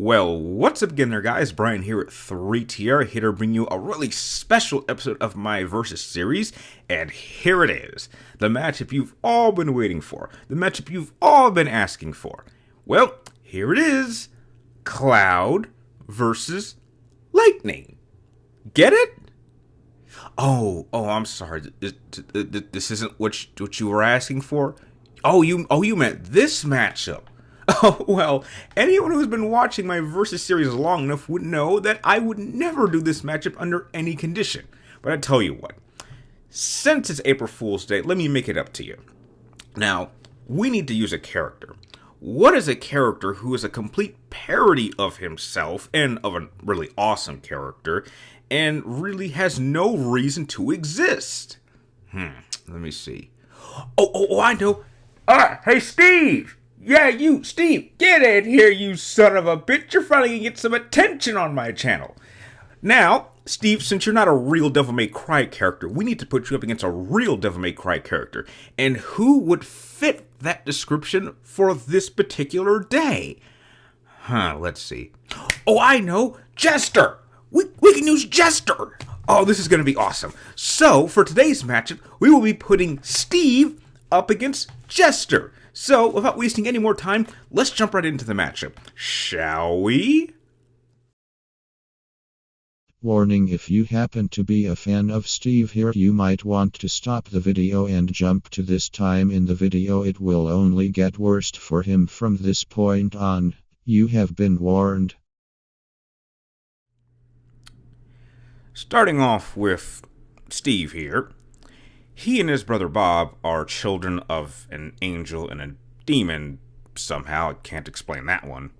Well, what's up again there, guys? Brian here at 3TR, here to bring you a really special episode of my Versus series, and here it is. The matchup you've all been waiting for. The matchup you've all been asking for. Well, here it is. Cloud versus Lightning. Get it? Oh, I'm sorry. This isn't what you were asking for? Oh, you meant this matchup. Oh, well, anyone who's been watching my Versus series long enough would know that I would never do this matchup under any condition. But I tell you what, since it's April Fool's Day, let me make it up to you. Now, we need to use a character. What is a character who is a complete parody of himself and of a really awesome character and really has no reason to exist? Let me see. Oh, I know. Hey, Steve! Yeah, you, Steve, get in here, you son of a bitch. You're finally gonna get some attention on my channel. Now, Steve, since you're not a real Devil May Cry character, we need to put you up against a real Devil May Cry character. And who would fit that description for this particular day? Let's see. Oh, I know, Jester! We can use Jester! Oh, this is gonna be awesome. So, for today's matchup, we will be putting Steve up against Jester. So, without wasting any more time, let's jump right into the matchup, shall we? Warning: if you happen to be a fan of Steve here, you might want to stop the video and jump to this time in the video. It will only get worse for him from this point on. You have been warned. Starting off with Steve here. He and his brother Bob are children of an angel and a demon somehow. I can't explain that one.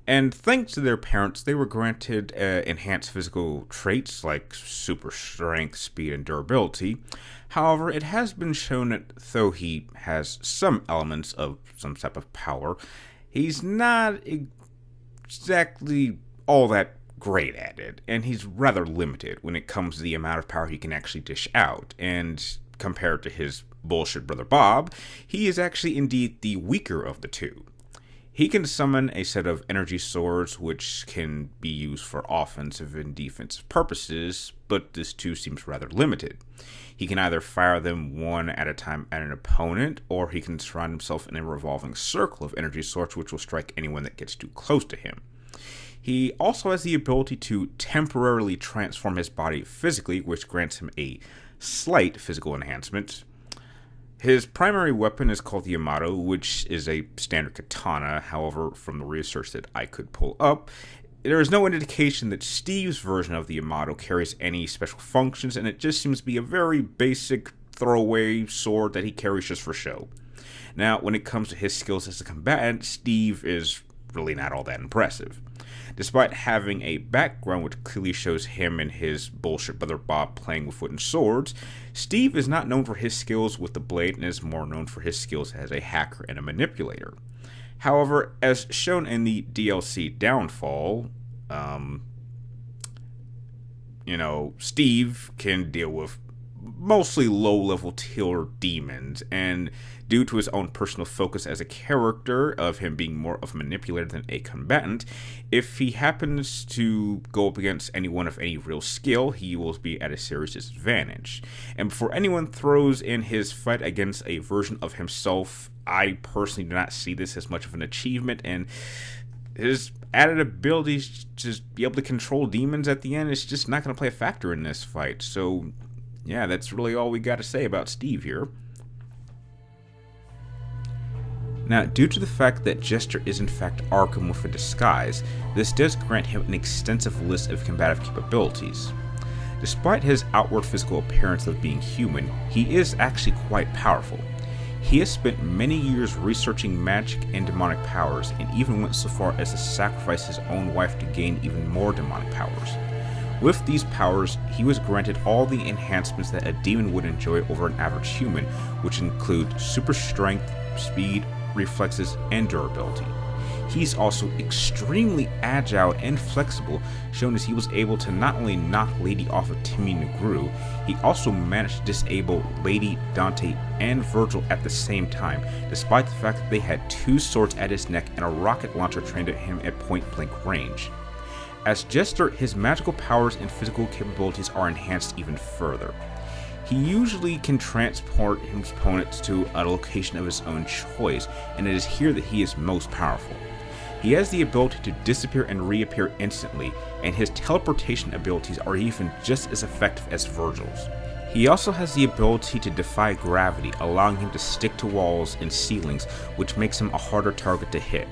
And thanks to their parents, they were granted enhanced physical traits like super strength, speed, and durability. However, it has been shown that though he has some elements of some type of power, he's not exactly all that great at it, and he's rather limited when it comes to the amount of power he can actually dish out. And compared to his bullshit brother Bob, he is actually indeed the weaker of the two. He can summon a set of energy swords which can be used for offensive and defensive purposes, but this too seems rather limited. He can either fire them one at a time at an opponent, or he can surround himself in a revolving circle of energy swords which will strike anyone that gets too close to him. He also has the ability to temporarily transform his body physically, which grants him a slight physical enhancement. His primary weapon is called the Yamato, which is a standard katana. However, from the research that I could pull up, there is no indication that Steve's version of the Yamato carries any special functions, and it just seems to be a very basic throwaway sword that he carries just for show. Now, when it comes to his skills as a combatant, Steve is really not all that impressive. Despite having a background which clearly shows him and his bullshit brother Bob playing with wooden swords, Steve is not known for his skills with the blade and is more known for his skills as a hacker and a manipulator. However, as shown in the DLC Downfall, Steve can deal with mostly low-level tier demons, and due to his own personal focus as a character of him being more of a manipulator than a combatant, if he happens to go up against anyone of any real skill, he will be at a serious disadvantage. And before anyone throws in his fight against a version of himself, I personally do not see this as much of an achievement, and his added abilities to just be able to control demons at the end is just not going to play a factor in this fight. So yeah, that's really all we got to say about Steve here. Now, due to the fact that Jester is in fact Arkham with a disguise, this does grant him an extensive list of combative capabilities. Despite his outward physical appearance of being human, he is actually quite powerful. He has spent many years researching magic and demonic powers, and even went so far as to sacrifice his own wife to gain even more demonic powers. With these powers, he was granted all the enhancements that a demon would enjoy over an average human, which include super strength, speed, reflexes, and durability. he's also extremely agile and flexible, shown as he was able to not only knock Lady off of Timmy Negru, he also managed to disable Lady, Dante, and Virgil at the same time, despite the fact that they had 2 swords at his neck and a rocket launcher trained at him at point-blank range. As Jester, his magical powers and physical capabilities are enhanced even further. He usually can transport his opponents to a location of his own choice, and it is here that he is most powerful. He has the ability to disappear and reappear instantly, and his teleportation abilities are even just as effective as Virgil's. He also has the ability to defy gravity, allowing him to stick to walls and ceilings, which makes him a harder target to hit.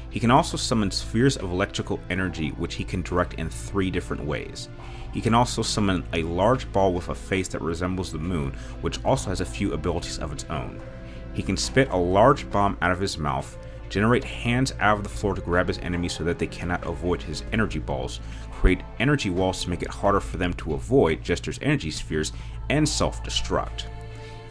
He can also summon spheres of electrical energy, which he can direct in 3 different ways. He can also summon a large ball with a face that resembles the moon, which also has a few abilities of its own. He can spit a large bomb out of his mouth, generate hands out of the floor to grab his enemies so that they cannot avoid his energy balls, create energy walls to make it harder for them to avoid Jester's energy spheres, and self-destruct.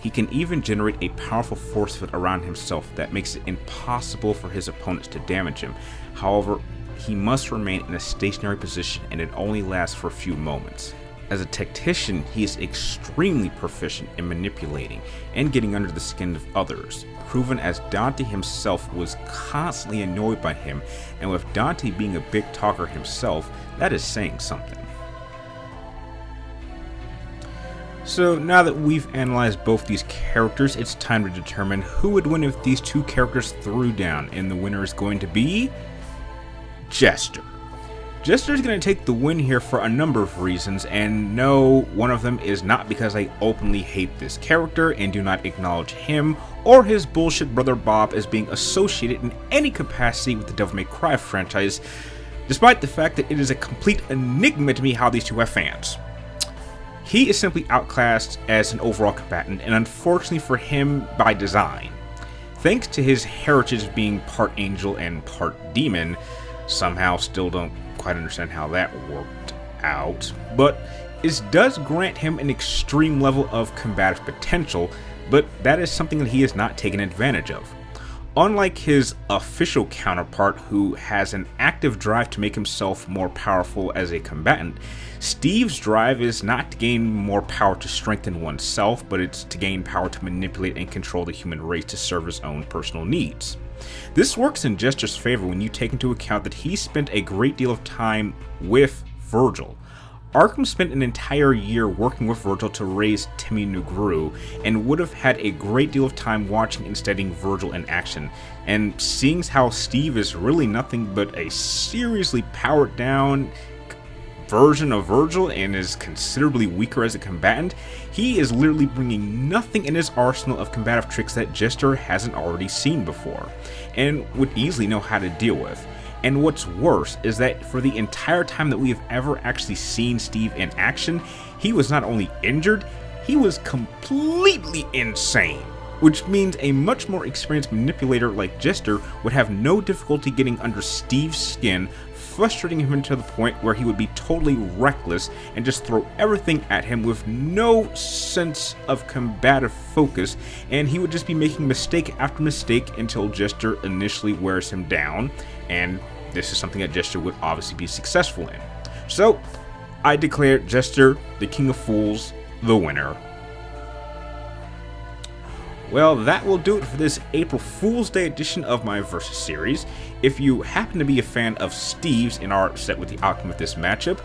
He can even generate a powerful force field around himself that makes it impossible for his opponents to damage him. However, he must remain in a stationary position and it only lasts for a few moments. As a tactician, he is extremely proficient in manipulating and getting under the skin of others, proven as Dante himself was constantly annoyed by him, and with Dante being a big talker himself, that is saying something. So now that we've analyzed both these characters, it's time to determine who would win if these 2 characters threw down, and the winner is going to be Jester. Jester is going to take the win here for a number of reasons, and no, one of them is not because I openly hate this character and do not acknowledge him or his bullshit brother Bob as being associated in any capacity with the Devil May Cry franchise, despite the fact that it is a complete enigma to me how these 2 have fans. He is simply outclassed as an overall combatant, and unfortunately for him, by design. Thanks to his heritage of being part angel and part demon, somehow still don't quite understand how that worked out, but it does grant him an extreme level of combative potential, but that is something that he has not taken advantage of. Unlike his official counterpart, who has an active drive to make himself more powerful as a combatant, Steve's drive is not to gain more power to strengthen oneself, but it's to gain power to manipulate and control the human race to serve his own personal needs. This works in Jester's favor when you take into account that he spent a great deal of time with Virgil. Arkham spent an entire year working with Virgil to raise Timmy Negru, and would have had a great deal of time watching and studying Virgil in action, and seeing how Steve is really nothing but a seriously powered down version of Virgil and is considerably weaker as a combatant, he is literally bringing nothing in his arsenal of combative tricks that Jester hasn't already seen before, and would easily know how to deal with. And what's worse is that for the entire time that we have ever actually seen Steve in action, he was not only injured, he was completely insane. Which means a much more experienced manipulator like Jester would have no difficulty getting under Steve's skin, frustrating him to the point where he would be totally reckless and just throw everything at him with no sense of combative focus, and he would just be making mistake after mistake until Jester initially wears him down, and this is something that Jester would obviously be successful in. So, I declare Jester, the King of Fools, the winner. Well, that will do it for this April Fool's Day edition of my Versus series. If you happen to be a fan of Steve's and are upset with the outcome of this matchup,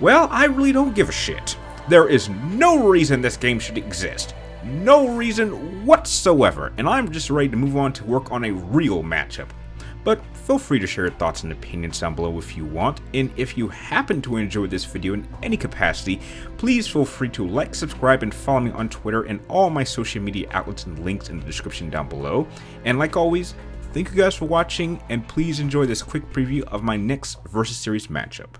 well, I really don't give a shit. There is no reason this game should exist. No reason whatsoever, and I'm just ready to move on to work on a real matchup. But feel free to share your thoughts and opinions down below if you want, and if you happen to enjoy this video in any capacity, please feel free to like, subscribe, and follow me on Twitter and all my social media outlets and links in the description down below. And like always, thank you guys for watching, and please enjoy this quick preview of my next Versus Series matchup.